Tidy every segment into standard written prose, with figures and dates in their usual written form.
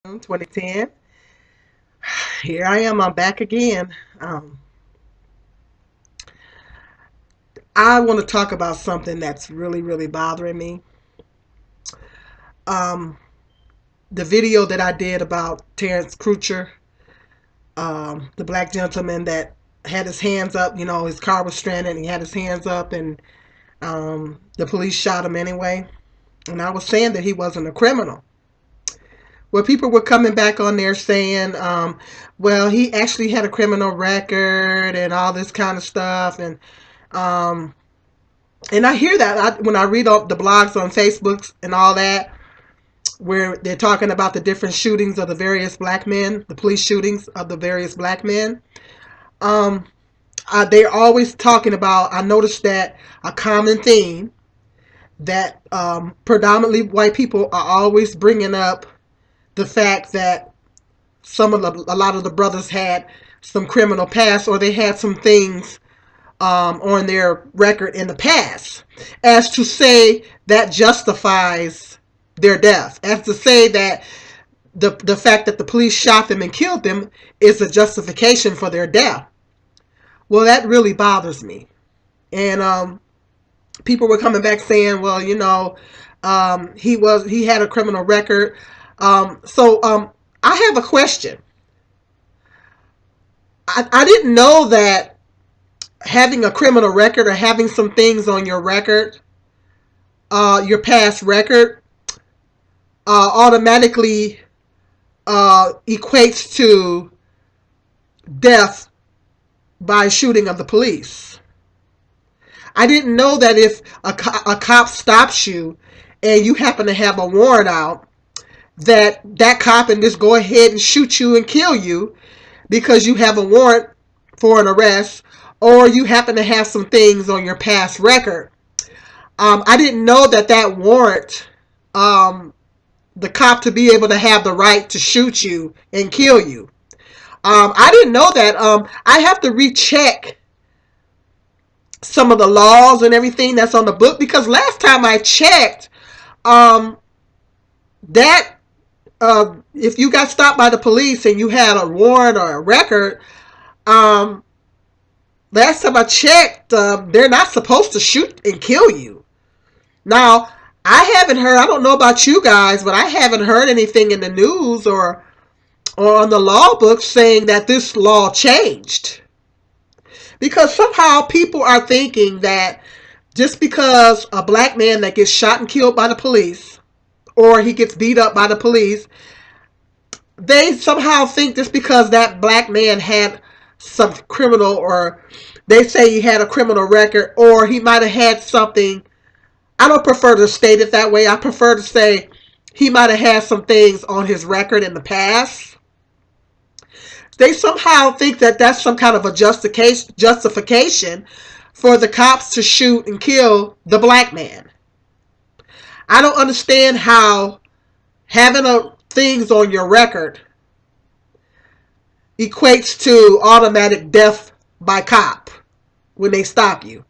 2010. Here I am. I'm back again. Um, I want to talk about something that's really bothering me. Um, the video that I did about Terrence Crutcher, the black gentleman that had his hands up. His car was stranded and he had his hands up, and the police shot him anyway. And I was saying that he wasn't a criminal. Well, people were coming back on there saying, well, he actually had a criminal record and all this kind of stuff. Um, and I hear that when I read all the blogs on Facebook and all that, where they're talking about the different shootings of the various black men, the police shootings of the various black men. Um, they're always talking about, I noticed that a common theme that predominantly white people are always bringing up the fact that a lot of the brothers had some criminal past, or they had some things on their record in the past, as to say that justifies their death, as to say that the fact that the police shot them and killed them is a justification for their death. Well, that really bothers me. And people were coming back saying, well, he had a criminal record. So I have a question. I didn't know that having a criminal record or having some things on your record, your past record, automatically equates to death by shooting of the police. I didn't know that if a cop stops you and you happen to have a warrant out, that cop can just go ahead and shoot you and kill you because you have a warrant for an arrest, or you happen to have some things on your past record. I didn't know that warrant, the cop to be able to have the right to shoot you and kill you. I didn't know that. I have to recheck some of the laws and everything that's on the book, because last time I checked, that if you got stopped by the police and you had a warrant or a record, last time I checked, they're not supposed to shoot and kill you. Now, I haven't heard, I don't know about you guys, but I haven't heard anything in the news or on the law books saying that this law changed. Because somehow people are thinking that just because a black man that gets shot and killed by the police, or he gets beat up by the police, they somehow think just because that black man had some criminal, or they say he had a criminal record, or he might have had something. I don't prefer to state it that way. I prefer to say he might have had some things on his record in the past. They somehow think that that's some kind of a justification for the cops to shoot and kill the black man. I don't understand how having things on your record equates to automatic death by cop when they stop you.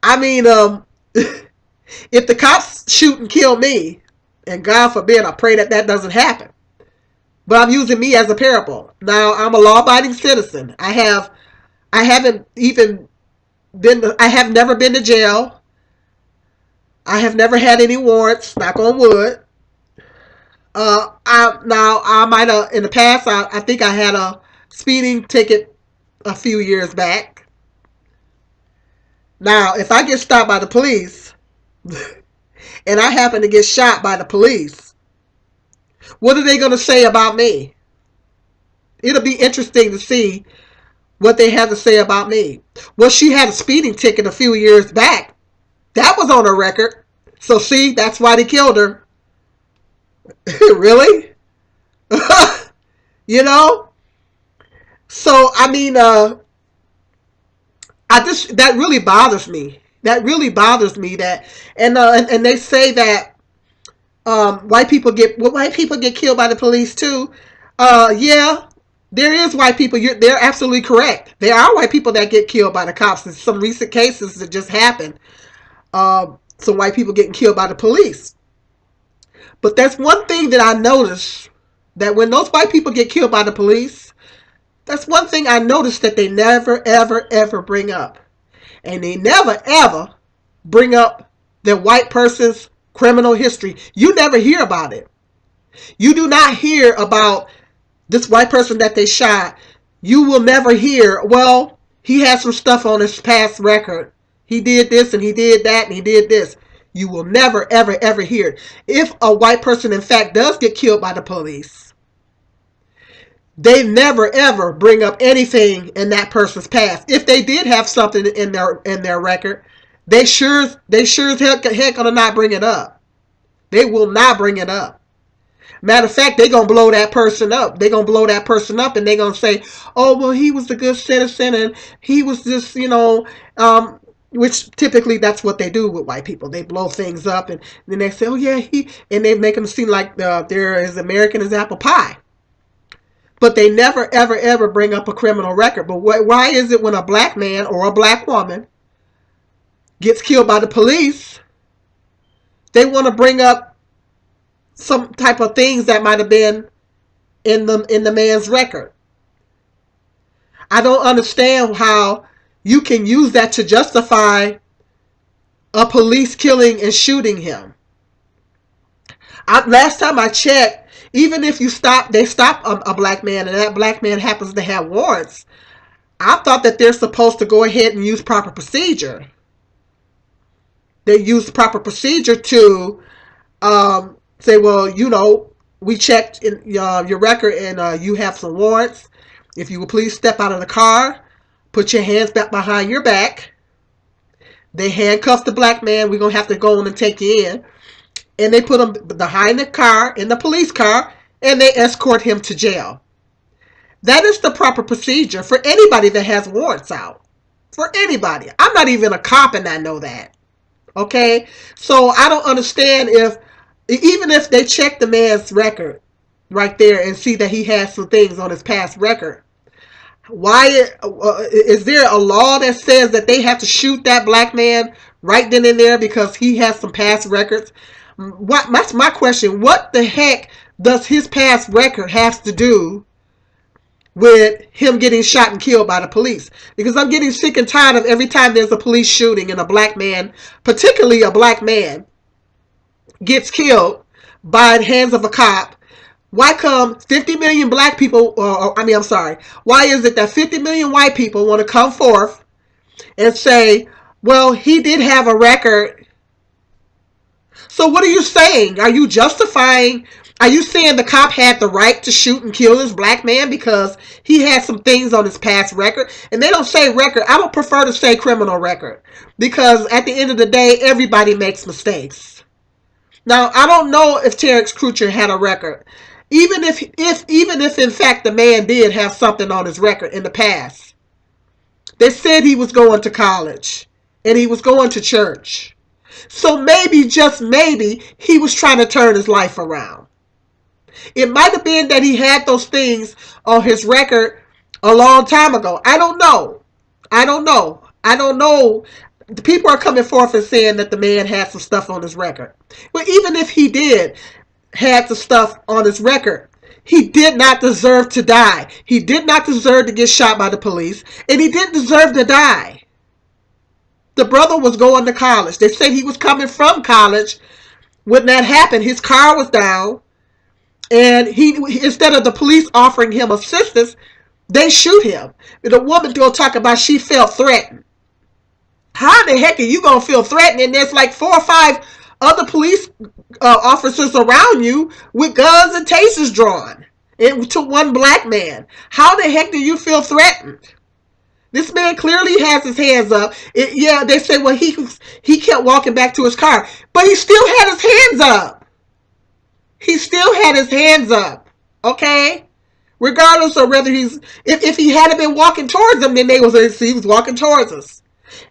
I mean, if the cops shoot and kill me, and God forbid, I pray that doesn't happen, but I'm using me as a parable. Now, I'm a law-abiding citizen. I have never been to jail. I have never had any warrants, knock on wood. I might have, in the past, I think I had a speeding ticket a few years back. Now, if I get stopped by the police and I happen to get shot by the police, what are they going to say about me? It'll be interesting to see what they have to say about me. Well, she had a speeding ticket a few years back. That was on her record. So see, that's why they killed her. Really? You know? So, I mean, that really bothers me. That really bothers me. And they say that white people get killed by the police too. Yeah, there is white people. They're absolutely correct. There are white people that get killed by the cops. In some recent cases that just happened. Some white people getting killed by the police. But that's one thing that I noticed, that when those white people get killed by the police, that's one thing I noticed that they never, ever, ever bring up. And they never, ever bring up the white person's criminal history. You never hear about it. You do not hear about this white person that they shot. You will never hear, well, he has some stuff on his past record. He did this and he did that and he did this. You will never, ever, ever hear it. If a white person, in fact, does get killed by the police, they never, ever bring up anything in that person's past. If they did have something in their record, they sure as heck gonna not bring it up. They will not bring it up. Matter of fact, they're going to blow that person up. They're going to blow that person up and they're going to say, oh, well, he was a good citizen and he was just, which typically that's what they do with white people. They blow things up and then they say, oh, yeah, and they make them seem like they're as American as apple pie. But they never, ever, ever bring up a criminal record. But why is it when a black man or a black woman gets killed by the police, they want to bring up some type of things that might have been in the man's record? I don't understand how you can use that to justify a police killing and shooting him. Last time I checked, even if they stop a black man and that black man happens to have warrants, I thought that they're supposed to go ahead and use proper procedure. They use proper procedure to say, well, we checked in your record and you have some warrants. If you will please step out of the car, put your hands back behind your back. They handcuff the black man. We're going to have to go on and take you in. And they put him behind the car, in the police car, and they escort him to jail. That is the proper procedure for anybody that has warrants out. For anybody. I'm not even a cop and I know that. Okay? So I don't understand even if they check the man's record right there and see that he has some things on his past record, why is there a law that says that they have to shoot that black man right then and there because he has some past records? That's my question. What the heck does his past record have to do with him getting shot and killed by the police? Because I'm getting sick and tired of every time there's a police shooting and a black man, particularly a black man, gets killed by the hands of a cop. Why come 50 million black people, why is it that 50 million white people want to come forth and say, well, he did have a record? So what are you saying? Are you justifying, are you saying the cop had the right to shoot and kill this black man because he had some things on his past record? And they don't say record. I don't prefer to say criminal record because at the end of the day, everybody makes mistakes. Now, I don't know if Terrence Crutcher had a record. Even if in fact the man did have something on his record in the past. They said he was going to college and he was going to church. So maybe, just maybe, he was trying to turn his life around. It might have been that he had those things on his record a long time ago. I don't know. The people are coming forth and saying that the man had some stuff on his record. But even if he did have the stuff on his record, he did not deserve to die. He did not deserve to get shot by the police, and he didn't deserve to die. The brother was going to college. They said he was coming from college when that happened. His car was down, and instead of the police offering him assistance, they shoot him. The woman will talk about she felt threatened. How the heck are you going to feel threatened? And there's like 4 or 5 other police officers around you with guns and tasers drawn to one black man. How the heck do you feel threatened? This man clearly has his hands up. They say, well, he kept walking back to his car, but he still had his hands up. He still had his hands up. Okay? Regardless of whether if he hadn't been walking towards them, then he was walking towards us.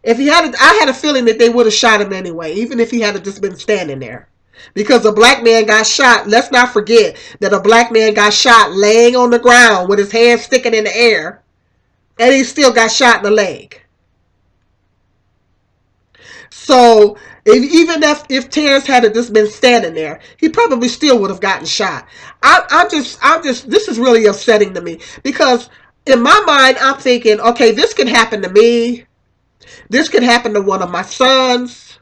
I had a feeling that they would have shot him anyway, even if he had just been standing there. Because a black man got shot. Let's not forget that a black man got shot laying on the ground with his hands sticking in the air, and he still got shot in the leg. So Even if Terrence had just been standing there, he probably still would have gotten shot. I'm just, this is really upsetting to me because in my mind, I'm thinking, okay, this could happen to me. This could happen to one of my sons.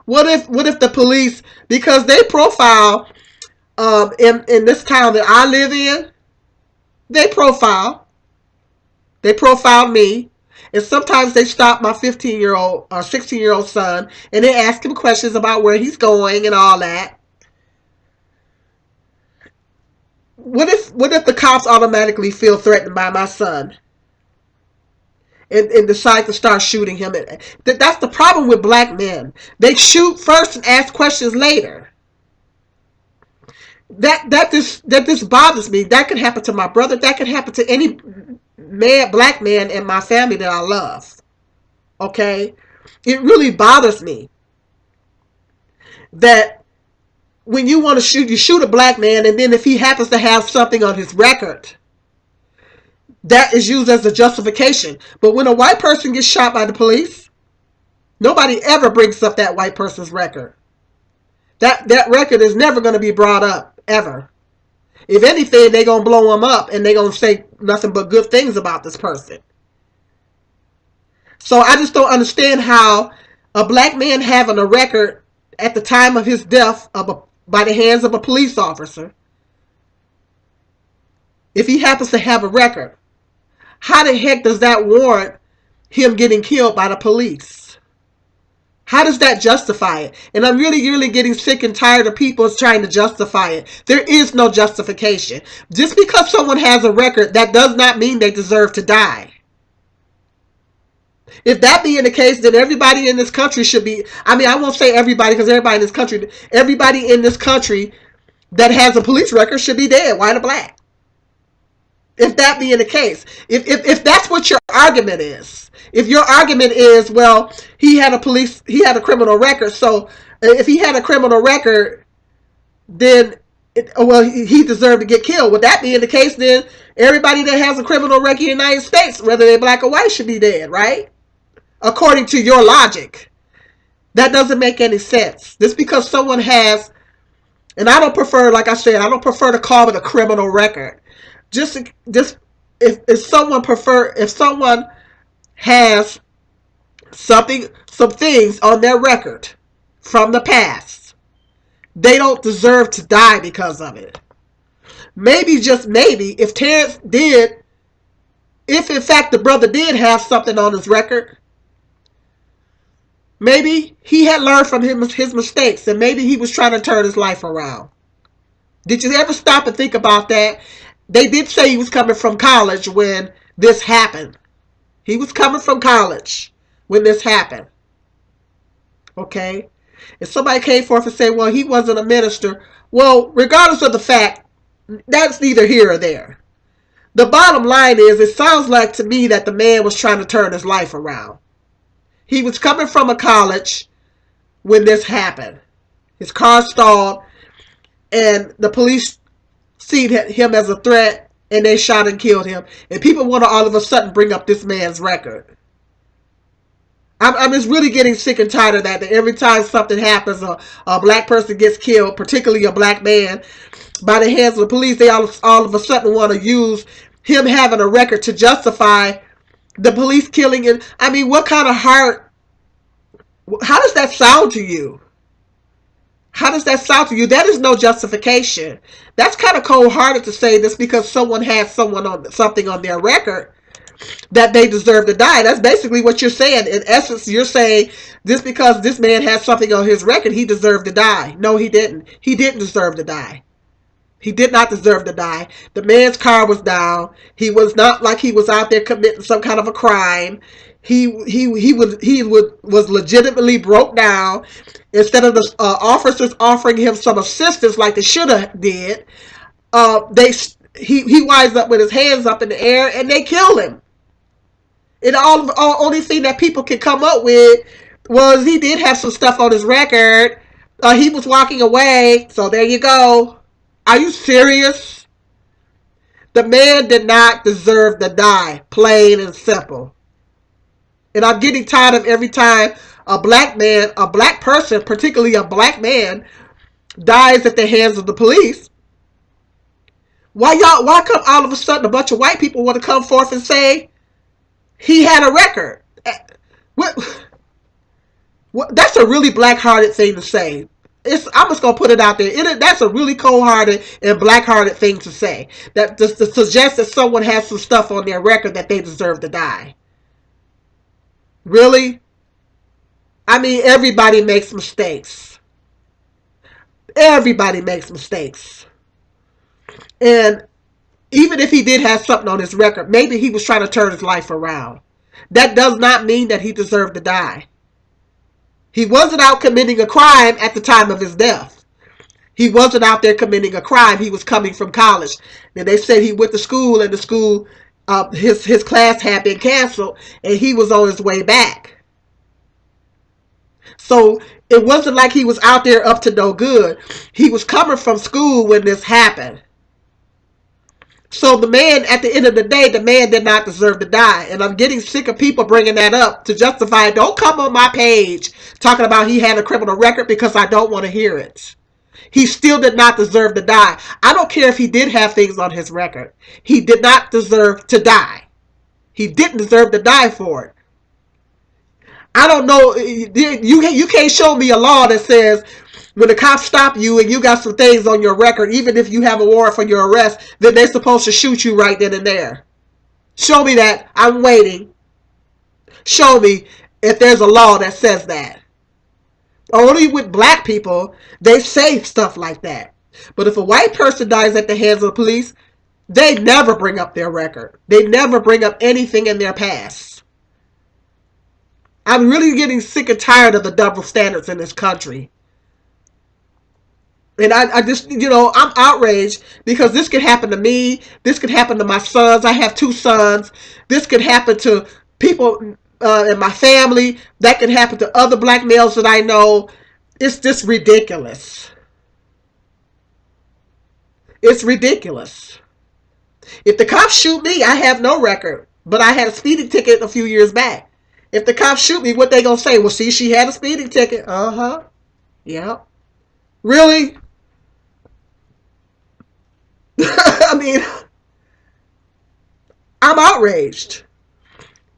What if the police, because they profile in this town that I live in, they profile me. And sometimes they stop my 15-year-old or 16-year-old son and they ask him questions about where he's going and all that. What if the cops automatically feel threatened by my son and decide to start shooting him? That's the problem with black men. They shoot first and ask questions later. This bothers me. That could happen to my brother. That could happen to any black man in my family that I love. Okay? It really bothers me that when you want to shoot, you shoot a black man, and then if he happens to have something on his record, that is used as a justification. But when a white person gets shot by the police, nobody ever brings up that white person's record. That record is never going to be brought up, ever. If anything, they're going to blow him up and they're going to say nothing but good things about this person. So I just don't understand how a black man having a record at the time of his death by the hands of a police officer, if he happens to have a record, how the heck does that warrant him getting killed by the police? How does that justify it? And I'm really getting sick and tired of people trying to justify it. There is no justification. Just because someone has a record, that does not mean they deserve to die. If that being the case, then everybody in this country should be, I won't say everybody because everybody in this country that has a police record should be dead, white or black. If that being the case, if that's what your argument is, if your argument is, well, he had a criminal record, so if he had a criminal record, then he deserved to get killed. With that being the case, then everybody that has a criminal record in the United States, whether they're black or white, should be dead, right? According to your logic. That doesn't make any sense. Just because someone has, and I don't prefer, like I said, I don't prefer to call it a criminal record. Just if someone has some things on their record from the past, they don't deserve to die because of it. Maybe, just maybe, if Terrence did, if in fact the brother did have something on his record, maybe he had learned from his mistakes and maybe he was trying to turn his life around. Did you ever stop and think about that? They did say he was coming from college when this happened. He was coming from college when this happened. Okay? If somebody came forth and said, well, he wasn't a minister. Well, regardless of the fact, that's neither here or there. The bottom line is, it sounds like to me that the man was trying to turn his life around. He was coming from a college when this happened. His car stalled and the police seen him as a threat and they shot and killed him. And people want to all of a sudden bring up this man's record. I'm just really getting sick and tired of that every time something happens, a black person gets killed, particularly a black man, by the hands of the police, they all of a sudden want to use him having a record to justify the police killing him. I mean, what kind of heart, how does that sound to you? How does that sound to you? That is no justification. That's kind of cold-hearted to say this because someone has something on their record that they deserve to die. That's basically what you're saying. In essence, you're saying just because this man has something on his record, he deserved to die. No, he didn't. He didn't deserve to die. He did not deserve to die. The man's car was down. He was not like he was out there committing some kind of a crime. He was legitimately broke down. Instead of the officers offering him some assistance like they should have did, he winds up with his hands up in the air and they kill him. And all only thing that people can come up with was he did have some stuff on his record. He was walking away, so there you go. Are you serious? The man did not deserve to die, plain and simple. And I'm getting tired of every time a black man, a black person, particularly a black man, dies at the hands of the police, why come all of a sudden a bunch of white people want to come forth and say he had a record? What, that's a really black-hearted thing to say. I'm just gonna put it out there. That's a really cold-hearted and black-hearted thing to say. That just to suggest that someone has some stuff on their record that they deserve to die. Really? I mean, everybody makes mistakes. Everybody makes mistakes. And even if he did have something on his record, maybe he was trying to turn his life around. That does not mean that he deserved to die. He wasn't out committing a crime at the time of his death. He wasn't out there committing a crime. He was coming from college. And they said he went to school, and the school, his class had been canceled, and he was on his way back. So it wasn't like he was out there up to no good. He was coming from school when this happened. So the man, at the end of the day, the man did not deserve to die. And I'm getting sick of people bringing that up to justify, don't come on my page talking about he had a criminal record, because I don't want to hear it. He still did not deserve to die. I don't care if he did have things on his record. He did not deserve to die. He didn't deserve to die for it. I don't know. You can't show me a law that says when the cops stop you and you got some things on your record, even if you have a warrant for your arrest, then they're supposed to shoot you right then and there. Show me that. I'm waiting. Show me if there's a law that says that. Only with black people, they say stuff like that. But if a white person dies at the hands of the police, they never bring up their record. They never bring up anything in their past. I'm really getting sick and tired of the double standards in this country. And I just, I'm outraged because this could happen to me. This could happen to my sons. I have 2 sons. This could happen to people in my family. That could happen to other black males that I know. It's just ridiculous. It's ridiculous. If the cops shoot me, I have no record. But I had a speeding ticket a few years back. If the cops shoot me, what they gonna say? Well, see, she had a speeding ticket. Uh-huh. Yeah. Really? I mean, I'm outraged.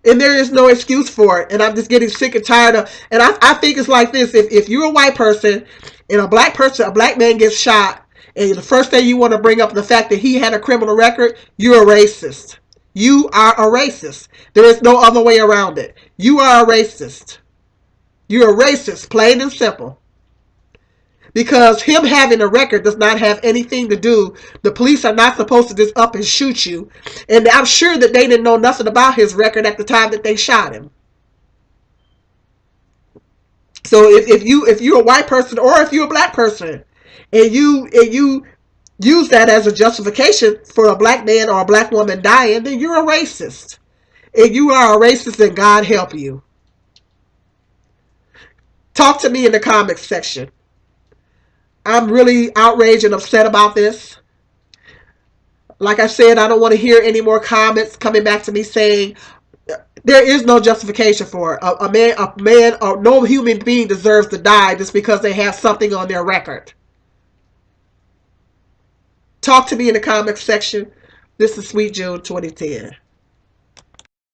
And there is no excuse for it. And I'm just getting sick and tired of, and I think it's like this. If you're a white person and a black man gets shot, and the first thing you want to bring up the fact that he had a criminal record, you're a racist. You are a racist. There is no other way around it. You are a racist. You're a racist, plain and simple. Because him having a record does not have anything to do. The police are not supposed to just up and shoot you. And I'm sure that they didn't know nothing about his record at the time that they shot him. So if you're a white person or if you're a black person and you use that as a justification for a black man or a black woman dying, then you're a racist. And you are a racist, and God help you. Talk to me in the comments section. I'm really outraged and upset about this. Like I said, I don't want to hear any more comments coming back to me saying there is no justification for it. A man, or no human being deserves to die just because they have something on their record. Talk to me in the comments section. This is Sweet June 2010.